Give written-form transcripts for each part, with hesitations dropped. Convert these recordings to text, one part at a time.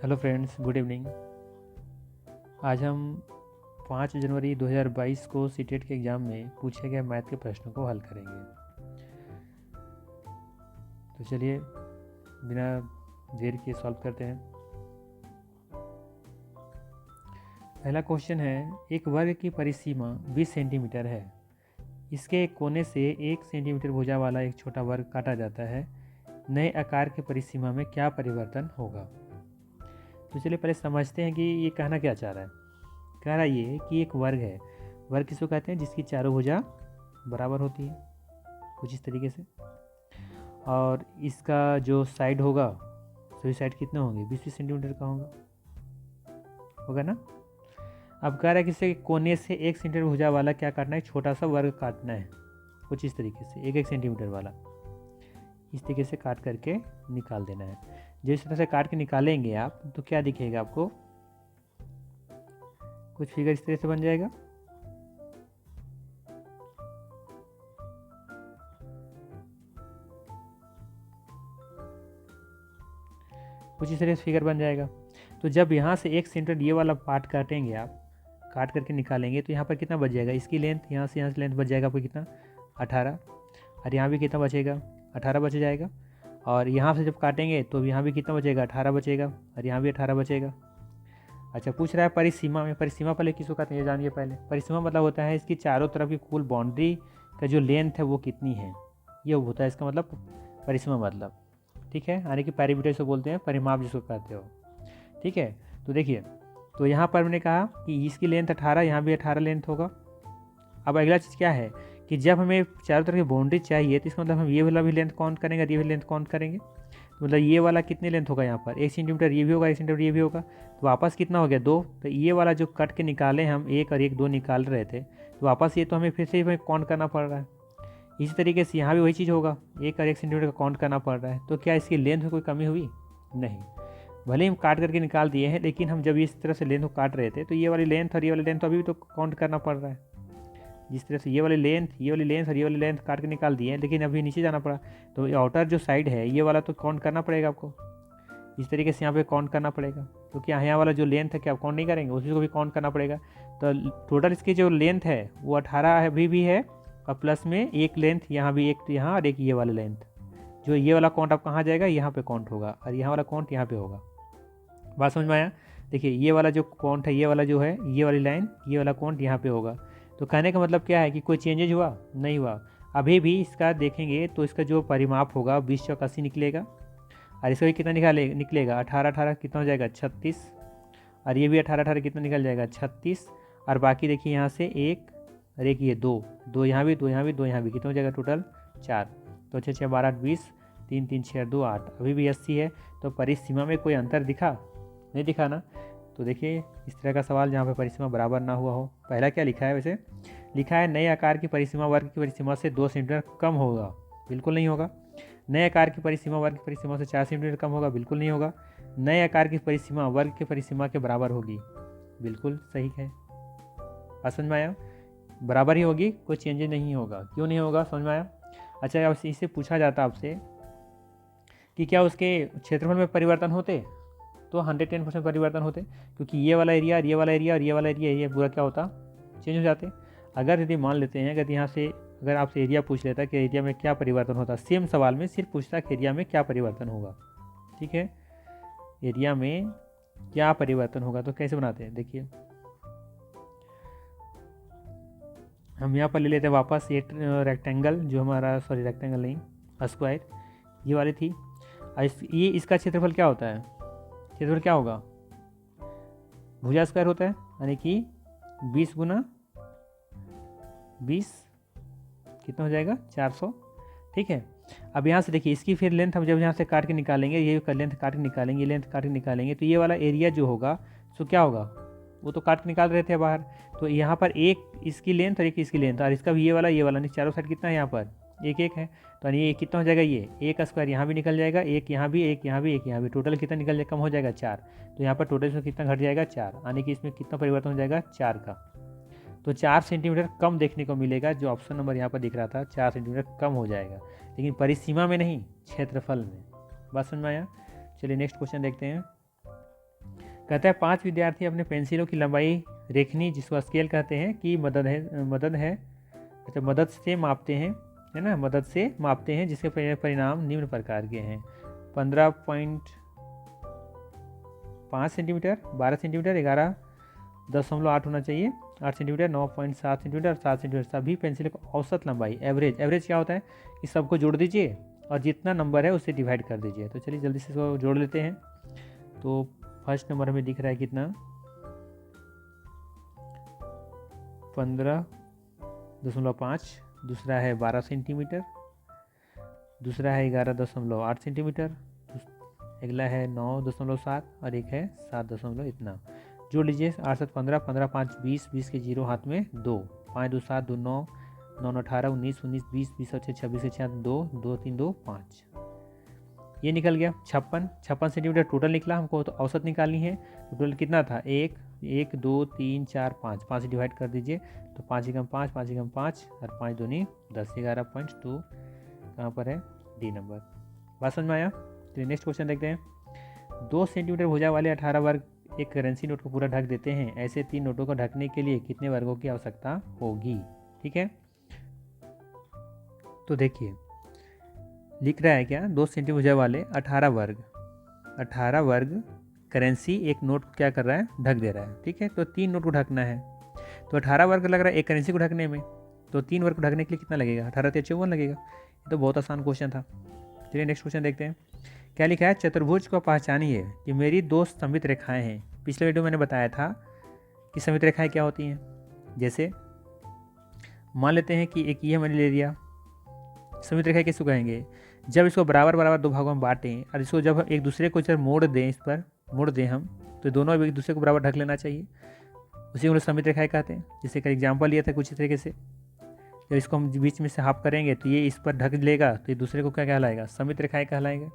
Hello friends, good evening. आज हम 5 जनवरी 2022 को सीटेट के एग्ज़ाम में पूछे गए मैथ के प्रश्नों को हल करेंगे। तो चलिए बिना देर के सॉल्व करते हैं। पहला क्वेश्चन है, एक वर्ग की परिसीमा 20 सेंटीमीटर है। इसके एक कोने से 1 सेंटीमीटर भुजा वाला एक छोटा वर्ग काटा जाता है। नए आकार की परिसीमा में क्या परिवर्तन होगा? तो चलिए पहले समझते हैं कि ये कहना क्या चाह रहा है। कह रहा है ये कि एक वर्ग है। वर्ग किसको कहते हैं? जिसकी चारों भुजा बराबर होती है, कुछ इस तरीके से। और इसका जो साइड होगा, सभी साइड कितने होंगे? 20-20 सेंटीमीटर का होगा ना। अब कह रहा है कि इससे कोने से 1 सेंटीमीटर भुजा वाला क्या काटना है? छोटा सा वर्ग काटना है, कुछ इस तरीके से 1-1 सेंटीमीटर वाला। इस तरीके से काट करके निकाल देना है। जिस तरह से काट के निकालेंगे आप तो क्या दिखेगा आपको? कुछ फिगर इस तरह से बन जाएगा। कुछ इस तरह से फिगर बन जाएगा। तो जब यहाँ से 1 सेंटीमीटर ये वाला पार्ट काटेंगे आप, काट करके निकालेंगे तो यहाँ पर कितना बच जाएगा? इसकी लेंथ यहाँ से लेंथ बच जाएगा आपको कितना? 18। और यहाँ भी कितना बचेगा? 18 बच जाएगा। और यहाँ से जब काटेंगे तो यहाँ भी कितना बचेगा? 18 बचेगा। और यहाँ भी 18 बचेगा। अच्छा, पूछ रहा है परिसीमा में। परिसीमा पहले किसको कहते हैं ये जानिए पहले। परिसीमा मतलब होता है इसकी चारों तरफ की कुल बाउंड्री का जो लेंथ है वो कितनी है, ये होता है इसका मतलब परिसीमा मतलब। ठीक है, यानी कि पैरामीटर से बोलते हैं, परिमाप जिसको कहते हो। ठीक है, तो देखिए, तो यहाँ पर मैंने कहा कि इसकी लेंथ 18, यहाँ भी 18 लेंथ होगा। अब अगला चीज़ क्या है कि जब हमें चारों तरफ की बाउंड्री चाहिए तो इसका मतलब हम ये वाला भी लेंथ काउंट करेंगे, ये भी लेंथ काउंट करेंगे। तो मतलब ये वाला कितने लेंथ होगा? यहाँ पर 1 सेंटीमीटर ये भी होगा, 1 सेंटीमीटर ये भी होगा। तो वापस कितना हो गया? 2। तो ये वाला जो कट के निकाले हम 1 और 1 2 निकाल रहे थे, तो वापस ये तो हमें फिर से हमें काउंट करना पड़ रहा है। इसी तरीके से यहाँ भी वही चीज़ होगा, 1 और 1 सेंटीमीटर का काउंट करना पड़ रहा है। तो क्या इसकी लेंथ में कोई कमी हुई? नहीं। भले ही हम काट करके निकाल दिए हैं, लेकिन हम जब इस तरह से लेंथ को काट रहे थे तो ये वाली लेंथ और ये वाली लेंथ तो अभी भी तो काउंट करना पड़ रहा है। जिस तरह से ये वाली लेंथ और ये वाली लेंथ काट के निकाल दिए हैं, लेकिन अभी नीचे जाना पड़ा, तो आउटर जो साइड है ये वाला तो काउंट करना पड़ेगा आपको। इस तरीके से यहाँ पे काउंट करना पड़ेगा। तो क्या यहाँ वाला जो लेंथ है क्या आप काउंट नहीं करेंगे? उसी को भी काउंट करना पड़ेगा। तो टोटल इसकी जो लेंथ है वो 18 है, अभी भी है, और प्लस में एक लेंथ यहाँ भी, एक यहाँ और एक ये वाला लेंथ। जो ये वाला काउंट आप कहाँ जाएगा? यहाँ पे काउंट होगा, और यहाँ वाला काउंट यहाँ पे होगा। बात समझ में आया? देखिए, ये वाला जो काउंट है, ये वाला जो है, ये वाली लाइन, ये वाला काउंट यहाँ पे होगा। तो कहने का मतलब क्या है कि कोई चेंजेज हुआ? नहीं हुआ। अभी भी इसका देखेंगे तो इसका जो परिमाप होगा 20 चौक 80 निकलेगा। और इसका भी कितना निकलेगा? 18 कितना हो जाएगा? 36। और ये भी 18 कितना निकल जाएगा? 36। और बाकी देखिए यहाँ से 1 और एक ये 2 यहाँ भी, 2 यहाँ भी, 2 यहाँ भी, कितना हो जाएगा? टोटल 4। तो 6 6 12 20, 3 3 6 2 8, अभी भी 80 है। तो परिसीमा में कोई अंतर दिखा? नहीं दिखा ना। तो देखिए, इस तरह का सवाल जहाँ पे परिसीमा बराबर ना हुआ हो। पहला क्या लिखा है? वैसे लिखा है नए आकार की परिसीमा वर्ग की परिसीमा से 2 सेंटीमीटर कम होगा। बिल्कुल नहीं होगा। नए आकार की परिसीमा वर्ग की परिसीमा से 4 सेंटीमीटर कम होगा। बिल्कुल नहीं होगा। नए आकार की परिसीमा वर्ग की परिसीमा के बराबर होगी। बिल्कुल सही है। समझ में आया? बराबर ही होगी, कोई चेंजेस नहीं होगा। क्यों नहीं होगा? समझ में आया? अच्छा, अब इससे पूछा जाता आपसे कि क्या उसके क्षेत्रफल में परिवर्तन होते? तो 110% परिवर्तन होते, क्योंकि ये वाला एरिया और ये वाला एरिया और ये वाला एरिया पूरा क्या होता? चेंज हो जाते। अगर यदि मान लेते हैं, अगर यहाँ से अगर आपसे एरिया पूछ लेता कि एरिया में क्या परिवर्तन होता, सेम सवाल में सिर्फ पूछता कि एरिया में क्या परिवर्तन होगा। ठीक है, एरिया में क्या परिवर्तन होगा, तो कैसे बनाते हैं? देखिए, हम यहाँ पर ले लेते हैं वापस ये रेक्टेंगल, जो हमारा, सॉरी रेक्टेंगल नहीं, स्क्वायर, ये वाली थी। ये इसका क्षेत्रफल क्या होता है? क्षेत्रफल क्या होगा? भुजा स्क्वायर होता है, यानी कि 20 गुना 20 कितना हो जाएगा? 400। ठीक है, अब यहाँ से देखिए, इसकी फिर लेंथ हम जब यहाँ से काट के निकालेंगे, ये लेंथ काट के निकालेंगे, ये लेंथ काट के निकालेंगे, तो ये वाला एरिया जो होगा सो क्या होगा? वो तो काट के निकाल रहे थे बाहर। तो यहाँ पर एक इसकी लेंथ और एक इसकी लेंथ, और इसका भी ये वाला नहीं, चारों साइड कितना है? यहाँ पर 1 1 है। तो ये कितना हो जाएगा? ये 1 स्क्वायर यहाँ भी निकल जाएगा, एक यहाँ भी, एक यहाँ भी, एक यहाँ भी, टोटल कितना निकल जाएगा? कम हो जाएगा 4। तो यहाँ पर टोटल इसमें कितना घट जाएगा? 4, यानी कि इसमें कितना परिवर्तन हो जाएगा? 4 का। तो 4 सेंटीमीटर कम देखने को मिलेगा, जो ऑप्शन नंबर यहाँ पर दिख रहा था 4 सेंटीमीटर कम हो जाएगा, लेकिन परिसीमा में नहीं, क्षेत्रफल में। बात समझ में आया? चलिए नेक्स्ट क्वेश्चन देखते हैं। कहता है 5 विद्यार्थी अपने पेंसिलों की लंबाई रेखनी, जिसको स्केल कहते हैं, की मदद से मापते हैं, है ना, मदद से मापते हैं, जिसके परिणाम निम्न प्रकार के हैं। 15.5 सेंटीमीटर, 12 सेंटीमीटर, 11.8 होना चाहिए, 8 सेंटीमीटर, 9.7 सेंटीमीटर और 7 सेंटीमीटर, सभी पेंसिल का औसत लंबाई, एवरेज क्या होता है कि सबको जोड़ दीजिए और जितना नंबर है उससे डिवाइड कर दीजिए। तो चलिए जल्दी से इसको जोड़ लेते हैं। तो फर्स्ट नंबर हमें दिख रहा है कितना, 15.5, दूसरा है 12 सेंटीमीटर, दूसरा है 11.8 सेंटीमीटर, अगला है 9.7 और एक है 7 इतना। जोड़ लीजिए, 8 7 15, 15 5 20, 20 के 0 हाथ में 2, 5 2 7 2 9, 9 9 18 19 19 20 20 26 26 2 2 3 2 5, ये निकल गया। 56 सेंटीमीटर टोटल निकला। हमको तो औसत निकालनी है। टोटल कितना था, 1 1 2 3 4 5, 5 से डिवाइड कर दीजिए तो 5 एकम 5, 5 एकम 5 और 5 दूनी 10, 11.2 कहाँ पर है, डी नंबर। बात समझ में आया। तो नेक्स्ट क्वेश्चन देखते हैं। 2 सेंटीमीटर भुजा वाले 18 वर्ग एक करेंसी नोट को पूरा ढक देते हैं। ऐसे 3 नोटों को ढकने के लिए कितने वर्गों की आवश्यकता होगी। ठीक है, तो देखिए लिख रहा है क्या, 2 सेंटीमीटर भुजा वाले 18 वर्ग करेंसी एक नोट को क्या कर रहा है, ढक दे रहा है। ठीक है, तो 3 नोट को ढकना है, तो 18 वर्ग लग रहा है एक करेंसी को ढकने में, तो 3 वर्ग को ढकने के लिए कितना लगेगा, 18 × 54 लगेगा। ये तो बहुत आसान क्वेश्चन था। चलिए नेक्स्ट क्वेश्चन देखते हैं। क्या लिखा है, चतुर्भुज को पहचानिए कि मेरी 2 सममित रेखाएं हैं। पिछले वीडियो मैंने बताया था कि सममित रेखाएं क्या होती हैं। जैसे मान लेते हैं कि एक ये मैंने ले लिया, सममित रेखाएं किसको कहेंगे, जब इसको बराबर 2 भागों में बांटें और इसको जब एक दूसरे को जब मोड़ दें हम, तो दोनों एक दूसरे को बराबर ढक लेना चाहिए, उसी को सममित रेखाएं कहते हैं। जैसे का एग्जाम्पल लिया था कुछ इस तरीके से, जब इसको हम बीच में से हाफ करेंगे तो ये इस पर ढक लेगा, तो ये दूसरे को क्या कहलाएगा, सममित रेखाएं कहलाएंगे।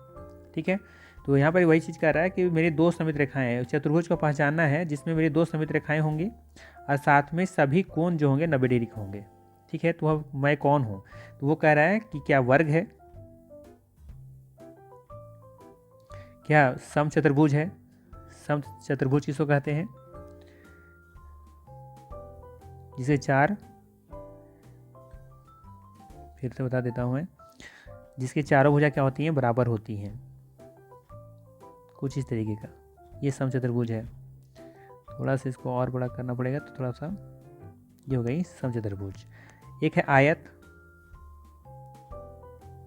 ठीक है, तो यहाँ पर वही चीज़ कह रहा है कि मेरी 2 सममित रेखाएं हैं, चतुर्भुज को पहचानना है जिसमें मेरी 2 सममित रेखाएं होंगी और साथ में सभी कोण जो होंगे 90 डिग्री के होंगे। ठीक है, तो अब मैं कौन हूँ, तो वो कह रहा है कि क्या वर्ग है, क्या समचतुर्भुज है। समचतुर्भुज किसको कहते हैं, जिसे 4, फिर से बता देता हूँ मैं, जिसकी चारों भुजा क्या होती हैं, बराबर होती हैं, कुछ इस तरीके का, ये समचतुर्भुज है। थोड़ा सा इसको और बड़ा करना पड़ेगा, तो थोड़ा सा ये हो गई समचतुर्भुज। एक है आयत,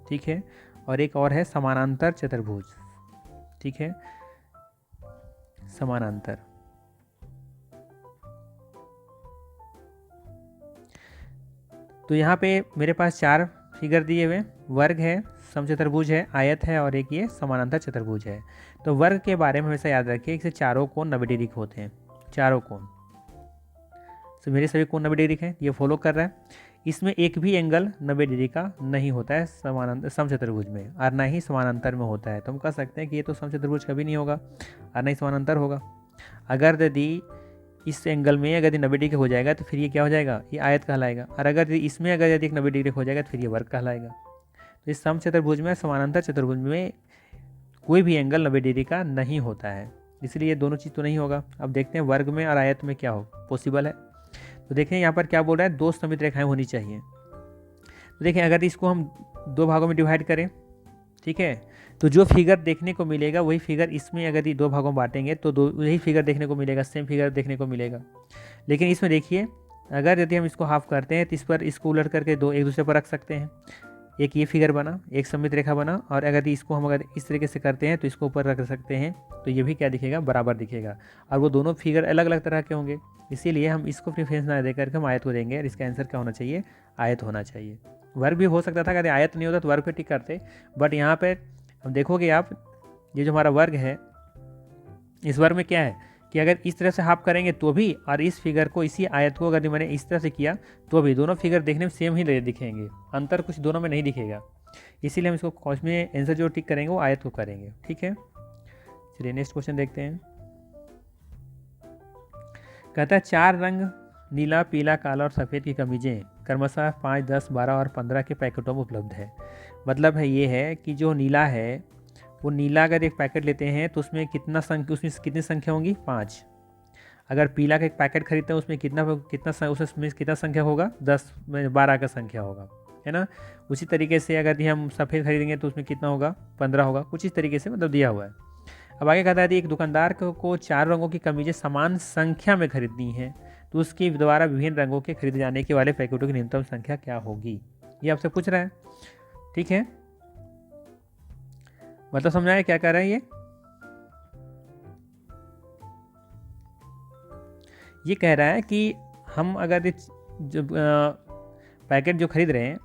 ठीक है, और एक और है समानांतर चतुर्भुज। ठीक है, समानांतर। तो यहाँ पे मेरे पास 4 फिगर दिए हुए, वर्ग है, समचतुर्भुज है, आयत है और एक ये समानांतर चतुर्भुज है। तो वर्ग के बारे में हमेशा याद रखिए कि चारों कोण 90 डिग्री के होते हैं, चारों कोण। तो मेरे सभी कोण 90 डिग्री के हैं, ये फॉलो कर रहा है। इसमें एक भी एंगल 90 डिग्री का नहीं होता है समचतुर्भुज में, और ना ही समानांतर में होता है। तो हम कह सकते हैं कि ये तो समचतुर्भुज कभी नहीं होगा और ना ही समानांतर होगा। अगर यदि इस एंगल में अगर 90 डिग्री हो जाएगा तो फिर ये क्या हो जाएगा, ये आयत कहलाएगा, और अगर इसमें अगर यदि 90 डिग्री हो जाएगा तो फिर ये वर्ग कहलाएगा। तो इस समचतुर्भुज में, समानांतर चतुर्भुज में कोई भी एंगल 90 डिग्री का नहीं होता है, इसलिए ये दोनों चीज़ तो नहीं होगा। अब देखते हैं वर्ग में और आयत में क्या हो पॉसिबल है। तो देखें यहाँ पर क्या बोल रहा है, 2 सममित रेखाएं होनी चाहिए। तो देखें अगर इसको हम 2 भागों में डिवाइड करें, ठीक है, तो जो फिगर देखने को मिलेगा वही फिगर इसमें अगर ये 2 भागों में बांटेंगे तो वही फिगर देखने को मिलेगा, सेम फिगर देखने को मिलेगा। लेकिन इसमें देखिए अगर यदि हम इसको हाफ करते हैं तो इस पर इसको उलट करके 2 एक दूसरे पर रख सकते हैं, एक ये फिगर बना, एक सममित रेखा बना, और अगर इसको हम अगर इस तरीके से करते हैं तो इसको ऊपर रख सकते हैं, तो ये भी क्या दिखेगा, बराबर दिखेगा, और वो दोनों फिगर अलग अलग तरह के होंगे। इसीलिए हम इसको प्रेफरेंस ना देकर के हम आयत को देंगे, और इसका आंसर क्या होना चाहिए, आयत होना चाहिए। वर्ग भी हो सकता था, अगर आयत नहीं होता तो वर्ग पे टिक करते, बट यहाँ पे हम देखोगे आप, ये जो हमारा वर्ग है, इस वर्ग में क्या है कि अगर इस तरह से हाफ करेंगे तो भी, और इस फिगर को, इसी आयत को अगर मैंने इस तरह से किया तो भी दोनों फिगर देखने में सेम ही दिखेंगे, अंतर कुछ दोनों में नहीं दिखेगा। इसीलिए हम इसको क्वेश्चन में आंसर जो टिक करेंगे वो आयत को करेंगे। ठीक है, चलिए नेक्स्ट क्वेश्चन देखते हैं। कहता है 4 रंग नीला, पीला, काला और सफ़ेद की कमीजें क्रमशः 5, 10, 12 और 15 के पैकेटों में उपलब्ध है। मतलब है ये है कि जो नीला है वो नीला अगर एक पैकेट लेते हैं तो उसमें उसमें कितनी संख्या होंगी? 5। अगर पीला का एक पैकेट खरीदते हैं उसमें उसमें कितना संख्या होगा? 10 में 12 का संख्या होगा, है ना। उसी तरीके से अगर हम सफ़ेद खरीदेंगे तो उसमें कितना होगा? 15 होगा। कुछ इस तरीके से मतलब दिया हुआ है। अब आगे कहता है एक दुकानदार को 4 रंगों की कमीजें समान संख्या में खरीदनी है, तो उसके द्वारा विभिन्न रंगों के खरीदे जाने के वाले पैकेटों की न्यूनतम संख्या क्या होगी? ये आपसे पूछ रहा है, ठीक है। मतलब समझ आया क्या कर रहा है ये कह रहा है कि हम अगर जो पैकेट जो खरीद रहे हैं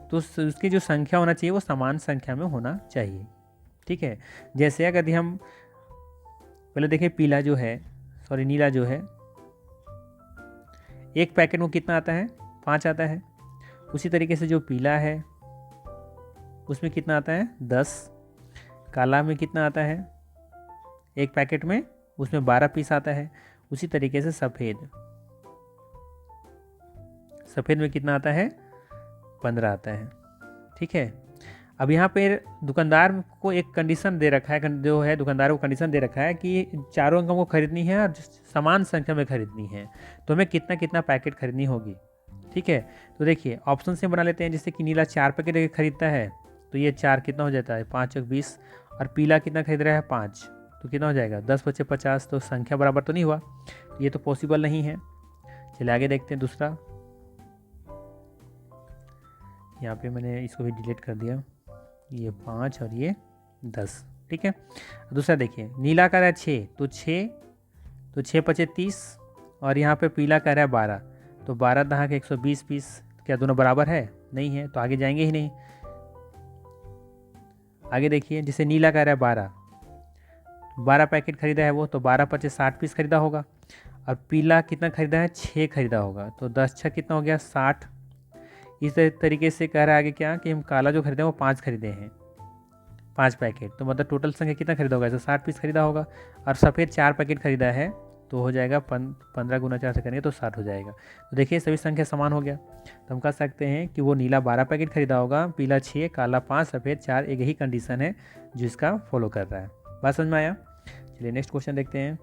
तो उसकी जो संख्या होना चाहिए वो समान संख्या में होना चाहिए, ठीक है। जैसे अगर हम पहले देखें नीला जो है एक पैकेट में कितना आता है? 5 आता है। उसी तरीके से जो पीला है उसमें कितना आता है? 10। काला में कितना आता है? एक पैकेट में उसमें 12 पीस आता है। उसी तरीके से सफ़ेद में कितना आता है? 15 आता है, ठीक है। अब यहाँ पे दुकानदार को एक कंडीशन दे रखा है, जो है दुकानदार को कंडीशन दे रखा है कि चारों अंकों को खरीदनी है और समान संख्या में खरीदनी है, तो हमें कितना कितना पैकेट खरीदनी होगी, ठीक है। तो देखिए ऑप्शन से बना लेते हैं। जैसे कि नीला 4 पैकेट खरीदता है तो ये 4 कितना हो जाता है? 5 और 20। और पीला कितना खरीद रहा है? 5, तो कितना हो जाएगा? 10 बचे 50। तो संख्या बराबर तो नहीं हुआ, ये तो पॉसिबल नहीं है। चलिए आगे देखते हैं दूसरा। यहाँ पे मैंने इसको भी डिलीट कर दिया, ये 5 और ये 10, ठीक है। दूसरा देखिए, नीला का रहा है 6, तो 6 पचे 30, और यहाँ पे पीला का रहा है 12, तो 12 दहा के 120 पीस। क्या दोनों बराबर है? नहीं है, तो आगे जाएंगे ही नहीं। आगे देखिए, जैसे नीला का रहा है 12 पैकेट खरीदा है वो, तो 12 पचे 60 पीस खरीदा होगा। और पीला कितना खरीदा है? 6 खरीदा होगा, तो 10 6 कितना हो गया? 60। इस तरीके से कह रहा है आगे क्या कि हम काला जो खरीदे हैं वो 5 खरीदे हैं, 5 पैकेट, तो मतलब टोटल संख्या कितना खरीदा होगा? ऐसे 60 पीस खरीदा होगा। और सफ़ेद 4 पैकेट खरीदा है, तो हो जाएगा 15 गुना 4 से करेंगे तो 60 हो जाएगा। तो देखिए सभी संख्या समान हो गया, तो हम कह सकते हैं कि वो नीला 12 पैकेट खरीदा होगा, पीला 6, काला 5, सफ़ेद 4। एक ही कंडीशन है जो इसका फॉलो कर रहा है। बात समझ में आया? चलिए नेक्स्ट क्वेश्चन देखते हैं।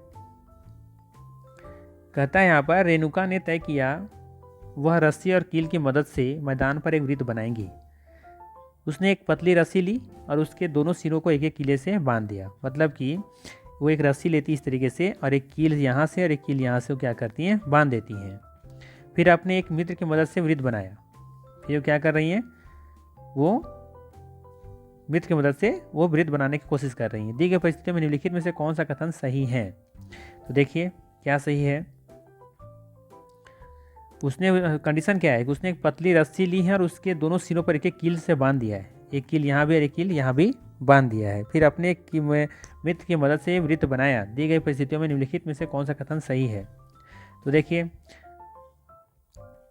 कहता है यहाँ पर, रेणुका ने तय किया वह रस्सी और कील की मदद से मैदान पर एक वृत्त बनाएंगी। उसने एक पतली रस्सी ली और उसके दोनों सिरों को एक एक कीले से बांध दिया। मतलब कि वो एक रस्सी लेती इस तरीके से, और एक कील यहाँ से और एक कील यहाँ से वो क्या करती हैं? बांध देती हैं। फिर अपने एक मित्र की मदद से वृत्त बनाया। फिर वो क्या कर रही हैं? वो मित्र की मदद से वो वृत्त बनाने की कोशिश कर रही हैं। दी गई परिस्थितियों में निम्नलिखित में से कौन सा कथन सही है? तो देखिए क्या सही है। उसने कंडीशन क्या है कि उसने एक पतली रस्सी ली है और उसके दोनों सिरों पर एक एक कील से बांध दिया है। एक कील यहाँ भी और एक कील यहाँ भी बांध दिया है। फिर अपने मित्र की मदद से वृत्त बनाया। दी गई परिस्थितियों में निम्नलिखित में से कौन सा कथन सही है? तो देखिए,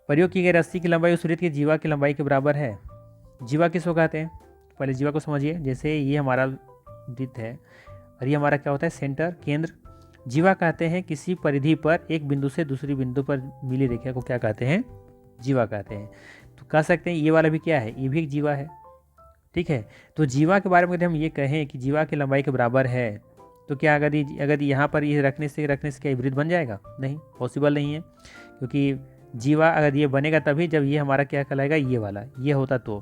प्रयोग की गई रस्सी की लंबाई उस वृत्त की जीवा की लंबाई के बराबर है। जीवा किसको कहते हैं? पहले जीवा को समझिए। जैसे ये हमारा वृत्त है और ये हमारा क्या होता है? सेंटर, केंद्र। जीवा कहते हैं किसी परिधि पर एक बिंदु से दूसरी बिंदु पर मिली रेखा को क्या कहते हैं? जीवा कहते हैं। तो कह सकते हैं ये वाला भी क्या है? ये भी एक जीवा है, ठीक है। तो जीवा के बारे में यदि हम ये कहें कि जीवा की लंबाई के बराबर है, तो क्या अगर यहाँ पर ये रखने से क्या वृत्त बन जाएगा? नहीं, पॉसिबल नहीं है, क्योंकि जीवा अगर ये बनेगा तभी जब ये हमारा क्या कहलाएगा? ये वाला ये होता तो,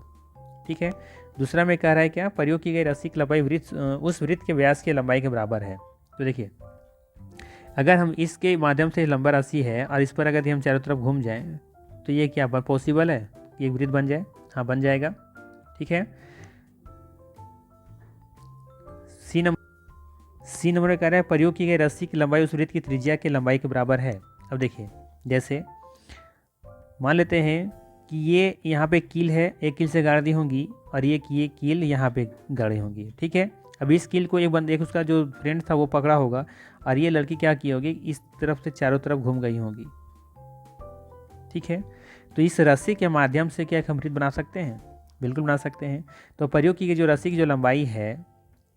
ठीक है। दूसरा में कह रहा है क्या? प्रयोग की गई रस्सी की लंबाई उस वृत्त के व्यास की लंबाई के बराबर है। तो देखिए, अगर हम इसके माध्यम से लंबा रस्सी है और इस पर अगर हम चारों तरफ घूम जाएं तो ये क्या पॉसिबल है कि एक वृत्त बन जाए? हाँ, बन जाएगा, ठीक है। सी नंबर में कह रहा है प्रयोग की गई रस्सी की लंबाई उस वृत्त की त्रिज्या की लंबाई के बराबर है। अब देखिए, जैसे मान लेते हैं कि ये यहाँ पे कील है, एक कील से गाड़ दी होंगी और ये कील यहाँ पे गाड़ी होंगी, ठीक है। अब इस कील को एक उसका जो फ्रेंड था वो पकड़ा होगा और ये लड़की क्या की होगी? इस तरफ से चारों तरफ घूम गई होंगी, ठीक है। तो इस रस्सी के माध्यम से क्या हम वृत्त बना सकते हैं? बिल्कुल बना सकते हैं। तो प्रयोग की जो रस्सी की जो लंबाई है,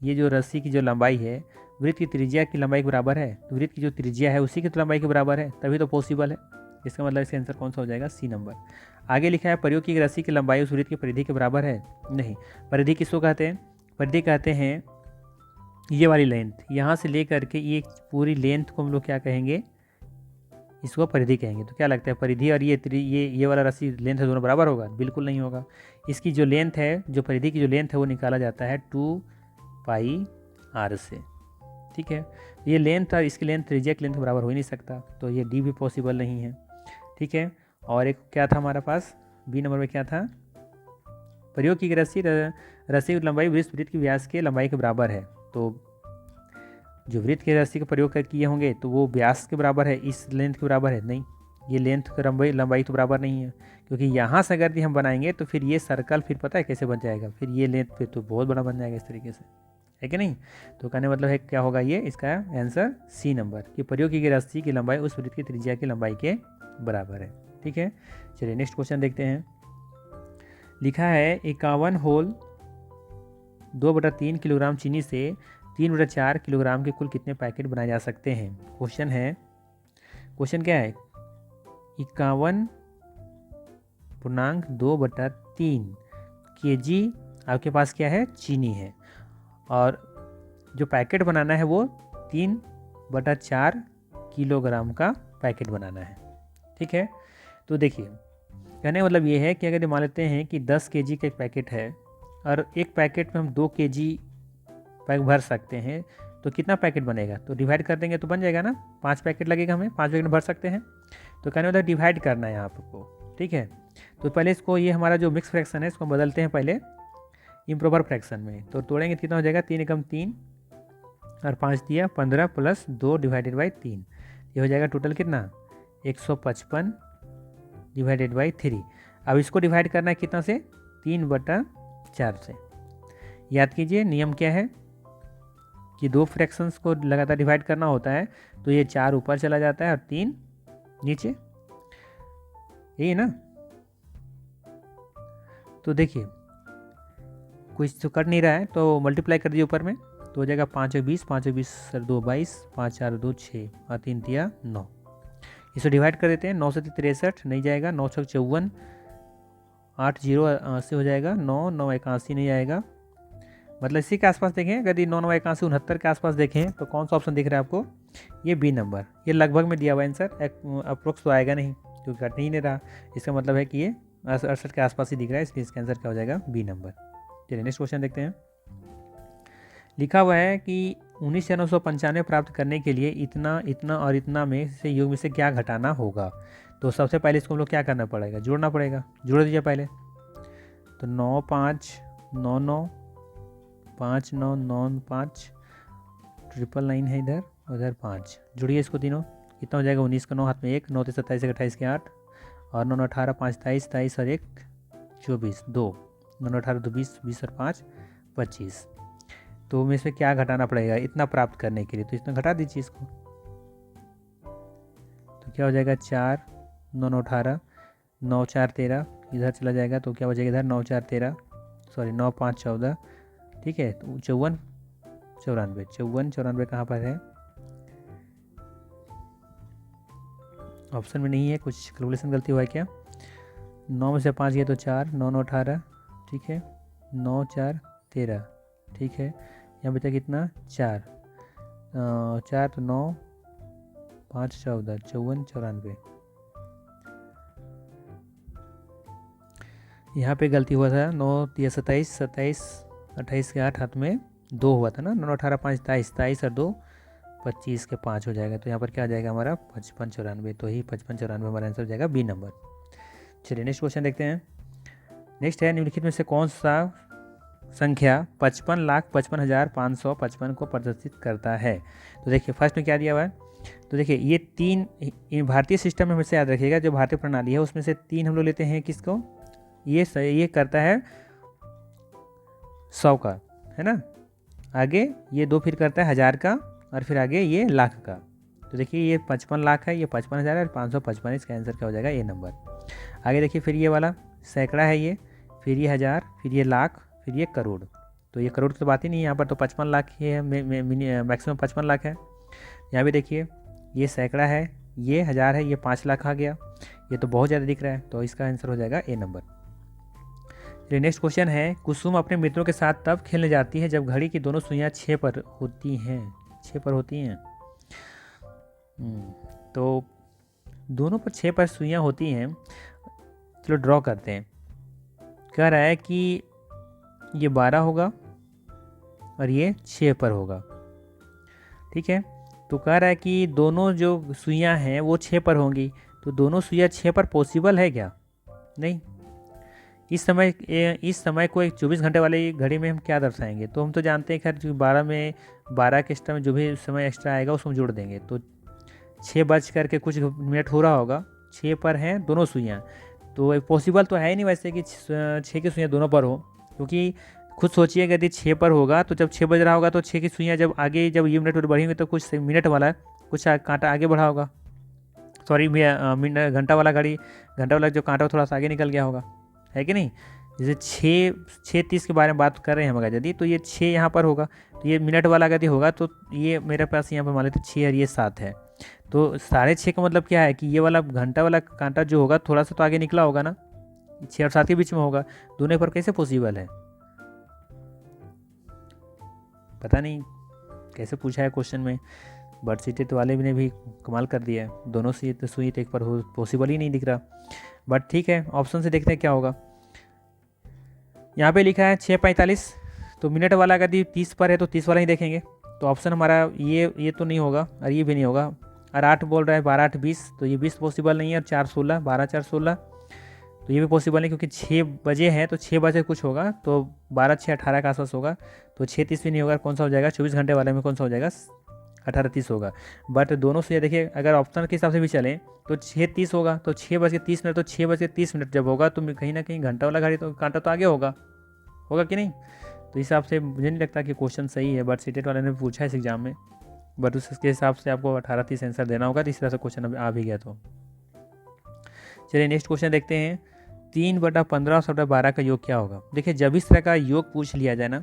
ये जो रस्सी की जो लंबाई है वृत्त की त्रिज्या की लंबाई के बराबर है। तो वृत्त की जो त्रिज्या है उसी की तो लंबाई के बराबर है, तभी तो पॉसिबल है। इसका मतलब इसका आंसर कौन सा हो जाएगा? C number. आगे लिखा है प्रयोग की रस्सी की लंबाई उस वृत्त की परिधि के बराबर है। नहीं, परिधि किसको कहते हैं? परिधि कहते हैं ये वाली लेंथ यहाँ से ले करके ये पूरी लेंथ को हम लोग क्या कहेंगे, इसको परिधि कहेंगे। तो क्या लगता है परिधि और ये वाला रस्सी लेंथ है दोनों बराबर होगा? बिल्कुल नहीं होगा। इसकी जो लेंथ है, जो परिधि की जो लेंथ है वो निकाला जाता है 2πr से। ठीक है, ये लेंथ और इसकी लेंथ त्रिज्या की लेंथ बराबर हो ही नहीं सकता, तो ये डी भी पॉसिबल नहीं है। ठीक है, और एक क्या था हमारे पास बी नंबर में, क्या था, प्रयोग की गई रस्सी की लंबाई वृत्त की व्यास के लंबाई के बराबर है। तो जो वृत्त के रस्सी का प्रयोग कर किए होंगे तो वो व्यास के बराबर है, इस लेंथ के बराबर है नहीं, ये लेंथ की लंबाई तो बराबर नहीं है, क्योंकि यहाँ से अगर हम बनाएंगे तो फिर ये सर्कल फिर पता है कैसे बन जाएगा, फिर ये लेंथ पे तो बहुत बड़ा बन जाएगा इस तरीके से, है कि नहीं। तो कहने मतलब है क्या होगा, ये इसका आंसर सी नंबर कि प्रयोग की गई रस्सी की लंबाई उस वृत्त की त्रिज्या की लंबाई के बराबर है। ठीक है, चलिए नेक्स्ट क्वेश्चन देखते हैं। लिखा है 51 होल 2/3 किलोग्राम चीनी से 3/4 किलोग्राम के कुल कितने पैकेट बनाए जा सकते हैं। क्वेश्चन क्या है, 51.2/3 kg आपके पास क्या है, चीनी है, और जो पैकेट बनाना है वो 3/4 किलोग्राम का पैकेट बनाना है। ठीक है, तो देखिए कहने का मतलब ये है कि अगर मान लेते हैं कि 10 kg का एक पैकेट है और एक पैकेट में हम 2 kg पैक भर सकते हैं, तो कितना पैकेट बनेगा, तो डिवाइड कर देंगे तो बन जाएगा ना, 5 पैकेट लगेगा, हमें 5 पैकेट भर सकते हैं। तो कहने मतलब डिवाइड करना है यहाँ आपको। ठीक है, तो पहले इसको, ये हमारा जो मिक्स फ्रैक्शन है इसको बदलते हैं पहले इम्प्रॉपर फ्रैक्शन में। तो तोड़ेंगे कितना हो जाएगा, 3 एकम 3 और 5 दिया 15 + 2 डिवाइडेड बाई 3, ये हो जाएगा टोटल कितना 155 डिवाइडेड बाई 3। अब इसको डिवाइड करना है कितना से, 3/4 से। याद कीजिए नियम क्या है कि 2 फ्रैक्शंस को लगातार डिवाइड करना होता है, तो ये 4 ऊपर चला जाता है और 3 नीचे, यही ना। तो देखिए कुछ तो कर नहीं रहा है तो मल्टीप्लाई कर दीजिए ऊपर में, तो हो जाएगा 5 और 20, 5 और 20 सर 2 22, 5 4 2 6 और 3 दिया 9। इसे डिवाइड कर देते हैं, 9 से 63 नहीं जाएगा, 9 6 54, 8 0 80 हो जाएगा, 9 9 81 नहीं आएगा, मतलब इसी के आसपास देखें, यदि 9 9 81 69 के आसपास देखें तो कौन सा ऑप्शन दिख रहा है आपको, ये बी नंबर, ये लगभग में दिया हुआ आंसर, अप्रोक्स तो आएगा नहीं क्योंकि कट ही नहीं रहा, इसका मतलब है कि ये 68 के आसपास ही दिख रहा है, इसलिए इसका आंसर क्या हो जाएगा, बी नंबर। चलिए नेक्स्ट क्वेश्चन देखते हैं। लिखा हुआ है कि 19,995 प्राप्त करने के लिए इतना इतना और इतना में से योग में से क्या घटाना होगा। तो सबसे पहले इसको हम लोग क्या करना पड़ेगा, जोड़ना पड़ेगा, जोड़ दीजिए पहले। तो 9 5 9 9 5 9 9 5 999 है इधर, उधर 5, जुड़िए इसको तीनों, कितना हो जाएगा 19 का 9 हाथ में 1, 9 3 27 28 के 8 और 9 9 18 5 23 23 और 1 24 2, 9 9 18 2 20 20 और 5 25। तो हमें इसमें क्या घटाना पड़ेगा इतना प्राप्त करने के लिए, तो इतना घटा दीजिए इसको, तो क्या हो जाएगा 4 9 9 18 9 4 13, इधर चला जाएगा तो क्या हो जाएगा इधर 9 4 13 सॉरी 9 5 14, ठीक है, तो 54 94 54 94 कहाँ पर है, ऑप्शन में नहीं है, कुछ कैलकुलेशन गलती हुआ है क्या। 9 में से 5 गया तो 4, 9 9 18, ठीक है, 9 4 13, ठीक है, यहाँ बचा कितना 4 4 तो 9 5 14 54 94, यहाँ पे गलती हुआ था, 9 3 27 27 28 के 8 हाथ में 2 हुआ था ना, 9 18 5 23 23 और 2 25 के 5 हो जाएगा, तो यहाँ पर क्या आ जाएगा हमारा 55 94, तो ही 55 94 हमारा आंसर हो जाएगा बी नंबर। चलिए नेक्स्ट क्वेश्चन देखते हैं। नेक्स्ट है निम्नलिखित में से कौन सा संख्या 55,55,555 को प्रदर्शित करता है। तो देखिए फर्स्ट में क्या दिया हुआ है, तो देखिए ये 3 भारतीय सिस्टम में हमेशा याद रखिएगा, जो भारतीय प्रणाली है उसमें से 3 हम लोग लेते हैं किसको, ये करता है 100 का, है ना, आगे ये 2 फिर करता है 1000 का और फिर आगे ये लाख का। तो देखिए ये 55 लाख है, ये 55,000 और 555, इसका आंसर क्या हो जाएगा ए नंबर। आगे देखिए फिर ये वाला सैकड़ा है ये, फिर ये 1000, फिर ये लाख, फिर ये करोड़। तो ये करोड़ की तो बात ही नहीं है यहाँ पर, तो 55 लाख ही है, मैक्सिमम 55 लाख है। यहाँ भी देखिए ये सैकड़ा है, ये 1000 है, ये 5 लाख आ गया, ये तो बहुत ज़्यादा दिख रहा है, तो इसका आंसर हो जाएगा ए नंबर। चलिए नेक्स्ट क्वेश्चन है, कुसुम अपने मित्रों के साथ तब खेलने जाती है जब घड़ी की दोनों सुइयां 6 पर होती हैं। 6 पर होती हैं। तो दोनों पर 6 पर सुइयां होती हैं। चलो ड्रॉ करते हैं। कह रहा है कि ये 12 होगा और ये 6 पर होगा। ठीक है, तो कह रहा है कि दोनों जो सुइयां हैं वो 6 पर होंगी, तो दोनों सुइयां 6 पर पॉसिबल है क्या? नहीं। इस समय को एक 24 घंटे वाली घड़ी में हम क्या दर्शाएंगे? तो हम तो जानते हैं खैर, जो 12 के एक्स्ट्रा में जो भी समय एक्स्ट्रा आएगा उसको जोड़ देंगे। तो 6 बज करके कुछ मिनट हो रहा होगा, 6 पर हैं दोनों सुइयां, तो पॉसिबल तो है ही नहीं वैसे कि 6 की सुइयां दोनों पर हो, क्योंकि खुद सोचिए यदि 6 पर होगा तो जब 6 बज रहा होगा तो 6 की सुइयां जब आगे जब ये मिनट बढ़ेंगे तो कुछ मिनट वाला कुछ कांटा आगे बढ़ा होगा, सॉरी घंटा वाला जो कांटा थोड़ा सा आगे निकल गया होगा, है कि नहीं? जैसे 6:30 के बारे में बात कर रहे हैं हम अगर यदि, तो ये 6 यहाँ पर होगा, तो ये मिनट वाला यदि होगा तो ये मेरे पास यहाँ पर मान लेते 6 और ये 7 है, तो 6:30 का मतलब क्या है कि ये वाला घंटा वाला कांटा जो होगा थोड़ा सा तो आगे निकला होगा ना, 6 और 7 के बीच में होगा। दोनों पर कैसे पॉसिबल है? पता नहीं कैसे पूछा है क्वेश्चन में, बट सीटेट वाले ने भी कमाल कर दिया है। दोनों से तो सुई एक पर पॉसिबल ही नहीं दिख रहा, बट ठीक है, ऑप्शन से देखते हैं क्या होगा। यहाँ पे लिखा है 6:45, तो मिनट वाला अगर 30 पर है तो 30 वाला ही देखेंगे, तो ऑप्शन हमारा ये तो नहीं होगा और ये भी नहीं होगा। और 8 बोल रहा है 12:8 20, तो ये 20 पॉसिबल नहीं है। और 4:16 12 4 16, तो ये भी पॉसिबल नहीं क्योंकि 6 बजे हैं, तो 6 बजे कुछ होगा, तो 12 6 18 का आसपास होगा, तो 6:30 भी नहीं होगा। कौन सा हो जाएगा? 24 घंटे वाले में कौन सा हो जाएगा? 18:30 होगा। बट दोनों से देखिए, अगर ऑप्शन के हिसाब से भी चलें तो 6:30 होगा, तो 6:30 तो 6:30 जब होगा तो कहीं ना कहीं घंटा वाला घड़ी तो कांटा तो आगे होगा कि नहीं? तो इस हिसाब से मुझे नहीं लगता कि क्वेश्चन सही है, बट सीटेट वाले ने पूछा है इस एग्जाम में, बट उसके हिसाब से आपको 18:30 आंसर देना होगा। तो इस तरह से क्वेश्चन अभी आ भी गया। तो चलिए नेक्स्ट क्वेश्चन देखते हैं, 3/15 और 7/12 का योग क्या होगा? देखिए, जब इस तरह का योग पूछ लिया जाए ना,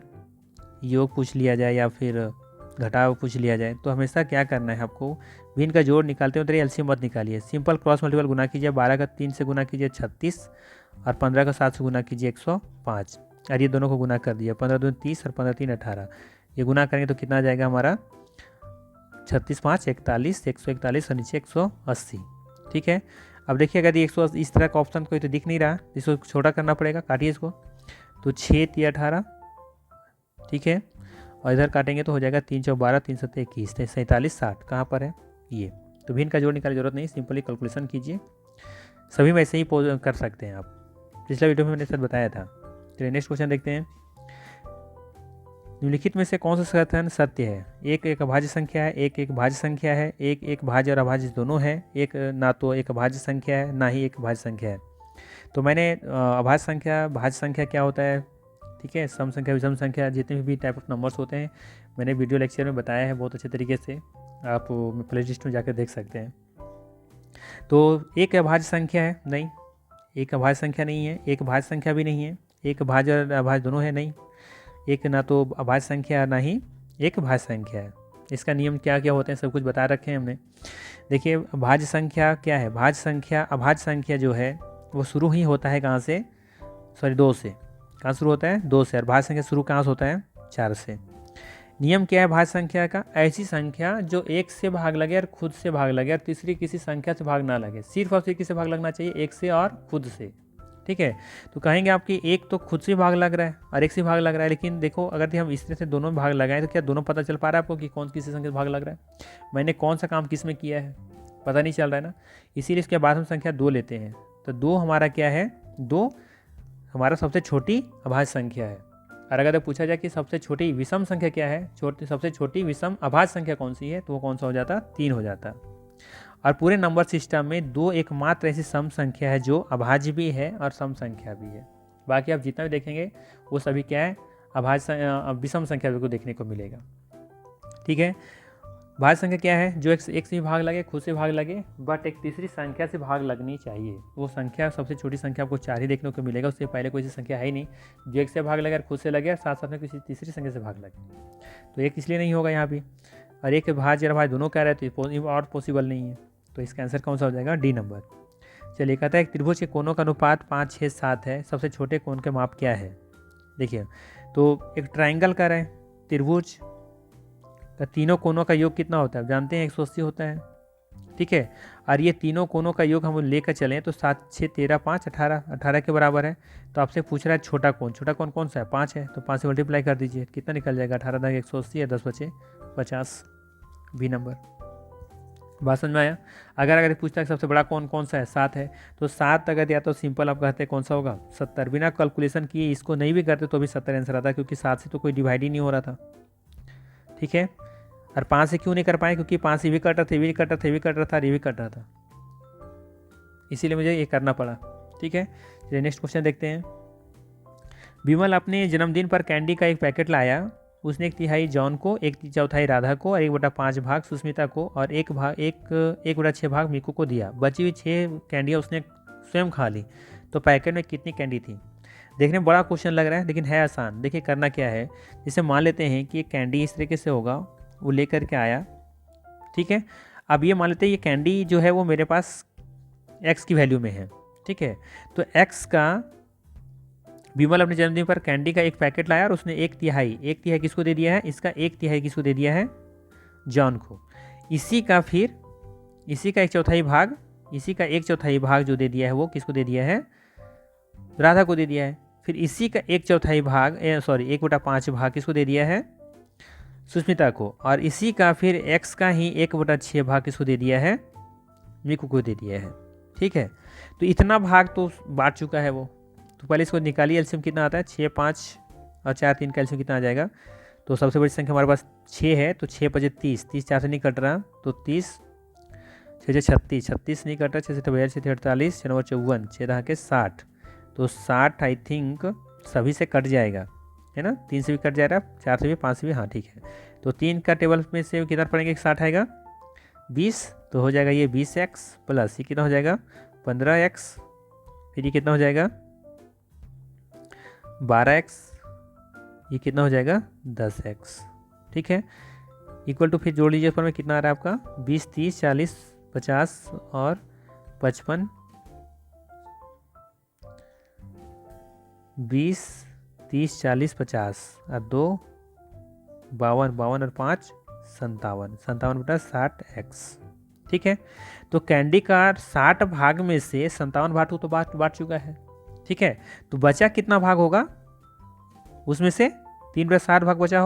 योग पूछ लिया जाए या फिर घटाव पूछ लिया जाए, तो हमेशा क्या करना है आपको, भिन्न का जोड़ निकालते हो तो एलसीएम मत निकालिए, सिंपल क्रॉस मल्टीपल गुना कीजिए। 12 का 3 से गुना कीजिए 36, और 15 का 7 से गुना कीजिए 105, और ये दोनों को गुना कर दिया, 15 दूनी 30 और 15 3 18। ये गुना करेंगे तो कितना आ जाएगा हमारा? 36 5 41, 141 और नीचे 180। ठीक है, अब देखिए अगर 180 इस तरह का ऑप्शन कोई तो दिख नहीं रहा, इसको छोटा करना पड़ेगा, काटिए इसको, तो 6 3 18, ठीक है, और इधर काटेंगे तो हो जाएगा 3 4 12 3 7 21, 47 60, कहाँ पर है ये? तो भिन्न का जोड़ निकालने की जरूरत नहीं, सिंपली कैलकुलेशन कीजिए, सभी में ऐसे ही कर सकते हैं आप, पिछला वीडियो में मैंने सर बताया था। चलिए नेक्स्ट क्वेश्चन देखते हैं, निम्नलिखित में से कौन सा कथन सत्य है? एक एक अभाज्य संख्या है, एक एक भाज्य संख्या है, एक एक भाज्य और अभाज्य दोनों है, एक ना तो एक भाज्य संख्या है ना ही एक भाज्य संख्या है। तो मैंने अभाज्य संख्या भाज्य संख्या क्या होता है, ठीक है, सम संख्या विषम संख्या, जितने भी टाइप ऑफ नंबर्स होते हैं मैंने वीडियो लेक्चर में बताया है बहुत अच्छे तरीके से, आप प्ले लिस्ट में जाकर देख सकते हैं। तो एक अभाज्य संख्या है? नहीं, एक अभाज्य संख्या नहीं है, एक भाज्य संख्या भी नहीं है, एक भाज्य और अभाज्य दोनों है नहीं, एक ना तो अभाज्य संख्या ना ही एक भाज्य संख्या है। इसका नियम क्या क्या होते हैं सब कुछ बता रखे हैं हमने। देखिए, भाज्य संख्या क्या है? भाज्य संख्या, अभाज्य संख्या जो है वो शुरू ही होता है कहाँ से? सॉरी 2 से। कहाँ शुरू होता है? 2 से। और भाज्य संख्या शुरू कहाँ से होता है? 4 से। नियम क्या है भाज्य संख्या का? ऐसी संख्या जो 1 से भाग लगे और खुद से भाग लगे और तीसरी किसी संख्या से भाग ना लगे, सिर्फ और सिर्फ किससे भाग लगना चाहिए? 1 से और खुद से। ठीक है, तो कहेंगे आपकी एक तो खुद से भाग लग रहा है और 1 से भाग लग रहा है, लेकिन देखो अगर हम इस तरह से दोनों भाग लगाएं तो क्या दोनों पता चल पा रहा है आपको कि कौन किसी संख्या से भाग लग रहा है? मैंने कौन सा काम किस में किया है पता नहीं चल रहा है ना, इसीलिए इसके बाद हम संख्या 2 लेते हैं। तो 2 हमारा क्या है? 2 हमारा सबसे छोटी अभाज्य संख्या है। और अगर पूछा जाए कि सबसे छोटी विषम संख्या क्या है, सबसे छोटी विषम अभाज्य संख्या कौन सी है, तो वो कौन सा हो जाता? 3 हो जाता। और पूरे नंबर सिस्टम में 2 एकमात्र ऐसी सम संख्या है जो अभाज्य भी है और सम संख्या भी है। बाकी आप जितना भी देखेंगे वो सभी क्या है? अभाज्य विषम संख्या को देखने को मिलेगा। ठीक है, भाज्य संख्या क्या है? जो एक से भी भाग लगे, खुद से भाग लगे, बट एक तीसरी संख्या से भाग लगनी चाहिए। वो संख्या सबसे छोटी संख्या आपको 4 ही देखने को मिलेगा, उससे पहले कोई सी संख्या है ही नहीं जो 1 से भाग लगे और खुद से लगे और साथ साथ में किसी तीसरी संख्या से भाग लगे। तो एक इसलिए नहीं होगा यहाँ भी, और एक भाज्य और भाज्य दोनों कह रहे थे और पॉसिबल नहीं है, तो इसका आंसर कौन सा हो जाएगा? D number. चलिए कहता है एक त्रिभुज के कोनों का अनुपात 5, 6, 7 है, सबसे छोटे कोण के माप क्या है। देखिए तो एक ट्राइंगल का रहे, त्रिभुज का तीनों कोनों का योग कितना होता है, जानते हैं 180 होता है, ठीक है। और ये तीनों कोनों का योग हम लेकर चलें तो 7, 6, 13, 5, 18, 18 के बराबर है। तो आपसे पूछ रहा है छोटा कोण कौन सा है, 5 है, तो 5 से मल्टीप्लाई कर दीजिए, कितना निकल जाएगा, 18 दाग 180 है, 10 बचे 50, बी नंबर। बात समझ में आया। अगर पूछता है सबसे बड़ा कौन सा है, 7 है, तो 7 अगर या तो सिंपल आप कहते हैं कौन सा होगा, 70, बिना कैलकुलेशन किए इसको नहीं भी करते तो भी 70 आंसर आता, क्योंकि 7 से तो कोई डिवाइड ही नहीं हो रहा था, ठीक है। और 5 से क्यों नहीं कर पाए, क्योंकि 5 ये भी कट रहा था, ये भी कट रहा था, ये भी कट रहा था, ये भी कट रहा था, इसीलिए मुझे ये करना पड़ा, ठीक है। चलिए नेक्स्ट क्वेश्चन देखते हैं। विमल अपने जन्मदिन पर कैंडी का एक पैकेट लाया, उसने 1/3 जॉन को, 1/4 राधा को और 1/5 भाग सुष्मिता को और 1/6 भाग मीकू को दिया। बची हुई 6 कैंडियाँ उसने स्वयं खा ली, तो पैकेट में कितनी कैंडी थी। देखने में बड़ा क्वेश्चन लग रहा है लेकिन है आसान। देखिए करना क्या है, जैसे मान लेते हैं कि ये कैंडी इस तरीके से होगा, वो लेकर के आया, ठीक है। अब ये मान लेते हैं ये कैंडी जो है वो मेरे पास x की वैल्यू में है, ठीक है। तो x का, विमल अपने जन्मदिन पर कैंडी का एक पैकेट लाया और उसने 1/3 किसको दे दिया है, इसका 1/3 किसको दे दिया है, जॉन को। इसी का 1/4 भाग, इसी का 1/4 भाग जो दे दिया है वो किसको दे दिया है, राधा को दे दिया है। फिर इसी का 1/4 भाग 1/5 भाग किसको दे दिया है, सुष्मिता को। और इसी का फिर x का ही 1/6 भाग किसको दे दिया है, मीकू को दे दिया है, ठीक है। तो इतना भाग तो बांट चुका है वो, तो पहले इसको निकालिए, एलसीएम कितना आता है, 6, 5 और 4, 3 का एलसीएम कितना आ जाएगा। तो सबसे बड़ी संख्या हमारे पास 6 है, तो 6 × 30, 30 4 से नहीं कट रहा, तो 30, 6 से 36, 36 नहीं कट रहा, 6 से 42, 6 से 48, 6 9 54, 6 दहा के 60, तो 60 आई थिंक सभी से कट जाएगा, है ना, 3 से भी कट जाएगा, 4 से भी, 5 से भी, हाँ ठीक है। तो 3 का टेबल में से कितना पड़ेंगे, 60 आएगा, 20, तो हो जाएगा ये 20x प्लस ये कितना हो जाएगा 15x, फिर ये कितना हो जाएगा 12x, ये कितना हो जाएगा 10x, ठीक है। इक्वल टू फिर जोड़ लीजिए ऊपर में कितना आ रहा है आपका, 20, 30, 40, 50 और 55, 20, 30, 40, 50 और 2 52, 52 और 5 57, 57/60x, ठीक है। तो कैंडी का 60 भाग में से 57 भाग तो बांट चुका है, ठीक है। तो बचा कितना भाग होगा, उसमें से 3/60 भाग बचा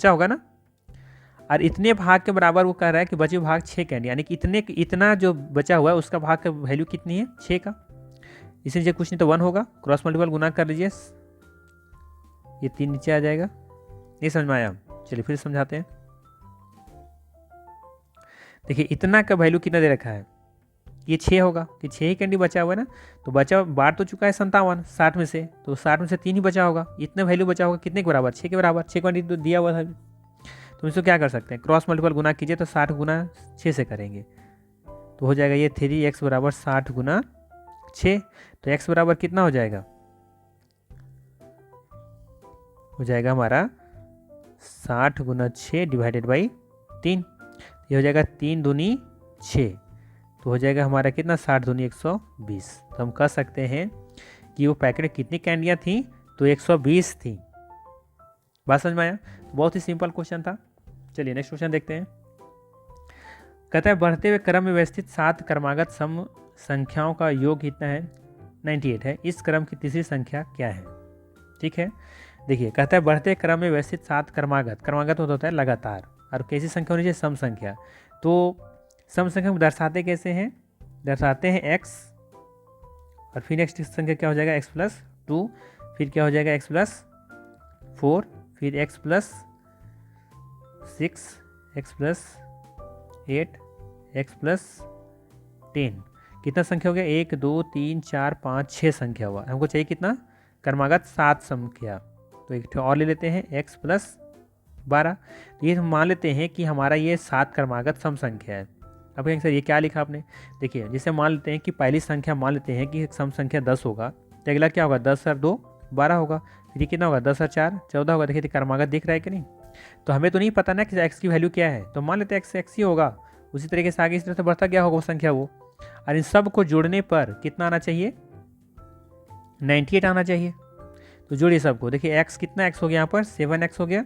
होगा ना। और इतने भाग के बराबर वो कह रहा है कि बचे भाग 6 कैंडी, यानी कि इतना जो बचा हुआ है उसका भाग का वैल्यू कितनी है, 6 का। इसलिए कुछ नहीं तो 1 होगा, क्रॉस मल्टीपल गुना कर लीजिए, ये 3 नीचे आ जाएगा। नहीं समझ में आया, चलिए फिर समझाते हैं। देखिए इतना का वैल्यू कितना दे रखा है, ये 6 होगा, कि 6 ही कैंडी बचा हुआ है ना, तो बचा बांट तो चुका है 57 60 में से, तो 60 में से 3 ही बचा होगा, इतना वैल्यू बचा होगा कितने के बराबर, 6 के बराबर, 6 कैंडी तो दिया हुआ था। तो इसको क्या कर सकते हैं, क्रॉस मल्टीपल गुना कीजिए, तो 60 × 6 से करेंगे, तो हो जाएगा ये 3x बराबर 60 × 6, तो x बराबर कितना हो जाएगा, हो जाएगा हमारा 60 × 6 डिवाइडेड बाई 3, ये हो जाएगा 3 दूनी 6, तो हो जाएगा हमारा कितना 60 दूनी 120। तो हम कह सकते हैं कि वो पैकेट में कितनी कैंडियाँ थी, तो 120 थी। बात समझ में आया, तो बहुत ही सिंपल क्वेश्चन था। चलिए नेक्स्ट क्वेश्चन देखते हैं। कहता है बढ़ते हुए क्रम में व्यवस्थित 7 क्रमागत सम संख्याओं का योग कितना है, 98 है, इस क्रम की तीसरी संख्या क्या है, ठीक है। देखिए कहता है बढ़ते क्रम में व्यवस्थित 7 क्रमागत होता है लगातार, और कैसी संख्या होनी चाहिए, सम संख्या। तो सम संख्या को दर्शाते कैसे हैं, दर्शाते हैं x, और फिर नेक्स्ट संख्या क्या हो जाएगा x + 2, फिर क्या हो जाएगा x + 4, फिर x + 6, x + 8, x + 10, कितना संख्या हो गया, 1 2 3 4 5 6 संख्या हुआ। हमको चाहिए कितना, क्रमागत 7 संख्या, तो एक और ले लेते हैं x + 12। तो ये हम मान लेते हैं कि हमारा ये 7 क्रमागत सम संख्या है। अब कहेंगे सर ये क्या लिखा आपने, देखिए जैसे मान लेते हैं कि पहली संख्या मान लेते हैं कि सम संख्या 10 होगा, तो अगला क्या होगा, 10 और 2 12 होगा, फिर ये कितना होगा, 10 और 4 14 होगा। देखिए क्रमागत दिख रहा है कि नहीं, तो हमें तो नहीं पता ना कि x की वैल्यू क्या है, तो मान लेते हैं x ही होगा, उसी तरीके से आगे इस तरह से बढ़ता क्या होगा वो संख्या, वो और इन सब को जोड़ने पर कितना आना चाहिए, 98 आना चाहिए। तो जोड़िए सबको, देखिए x कितना x हो गया यहाँ पर 7x हो गया,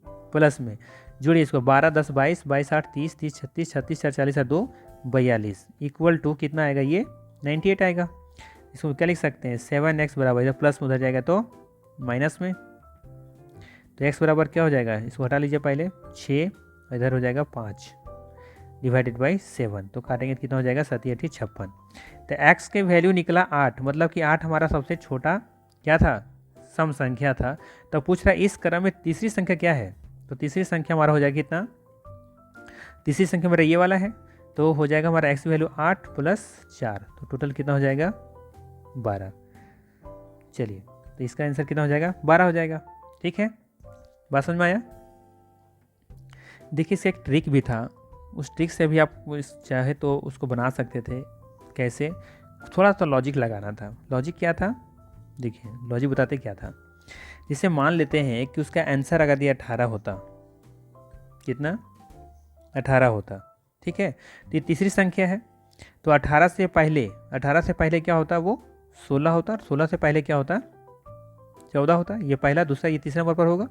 प्लस में जोड़िए इसको 12 10 22 22 8 30 30 36 36 4 40 2 42 इक्वल टू कितना आएगा, ये 98 आएगा। इसको क्या लिख सकते हैं, 7x बराबर, इधर प्लस में उधर जाएगा तो माइनस में, तो x बराबर क्या हो जाएगा, इसको हटा लीजिए पहले 6, इधर हो जाएगा 5 डिवाइडेड बाई 7, तो काटेंगे तो कितना हो जाएगा 7 8 56। तो x के वैल्यू निकला 8, मतलब कि 8 हमारा सबसे छोटा क्या था, सम संख्या था। तो पूछ रहा है इस क्रम में तीसरी संख्या क्या है, तो तीसरी संख्या हमारा हो जाएगा कितना, तीसरी संख्या मेरा ये वाला है, तो हो जाएगा हमारा x की वैल्यू 8 प्लस 4, तो टोटल कितना हो जाएगा 12। चलिए तो इसका आंसर कितना हो जाएगा, 12 हो जाएगा। ठीक है, बात समझ में आया। देखिए इसका एक ट्रिक भी था, उस ट्रिक से भी आप चाहे तो उसको बना सकते थे। कैसे, थोड़ा सा लॉजिक लगाना था। लॉजिक क्या था, देखिए लॉजिक बताते क्या था। जैसे मान लेते हैं कि उसका आंसर अगर दिया 18 होता, कितना 18 होता, ठीक है। तो ये तीसरी संख्या है, तो 18 से पहले क्या होता, वो 16 होता, और 16 से पहले क्या होता 14 होता। ये पहला, दूसरा, ये तीसरे नंबर पर होगा।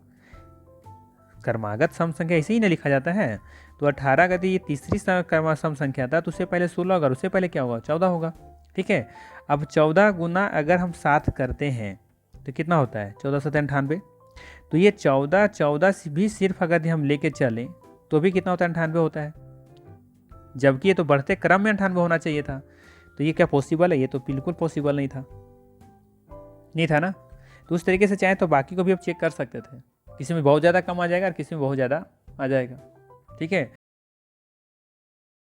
क्रमागत सम संख्या ऐसे ही ना लिखा जाता है। तो 18 अगर ये तीसरी सम संख्या था तो उससे पहले 16 होगा, उससे पहले क्या होगा 14 होगा। ठीक है, अब 14 गुना अगर हम 7 करते हैं तो कितना होता है 14 7 98। तो ये 14 से भी सिर्फ अगर हम लेके चलें तो भी कितना होता है 98 होता है, जबकि ये तो बढ़ते क्रम में 98 होना चाहिए था। तो ये क्या पॉसिबल है, ये तो बिल्कुल पॉसिबल नहीं था ना। तो उस तरीके से चाहे तो बाकी को भी आप चेक कर सकते थे, किसी में बहुत ज़्यादा कम आ जाएगा और किसी में बहुत ज़्यादा आ जाएगा। ठीक है,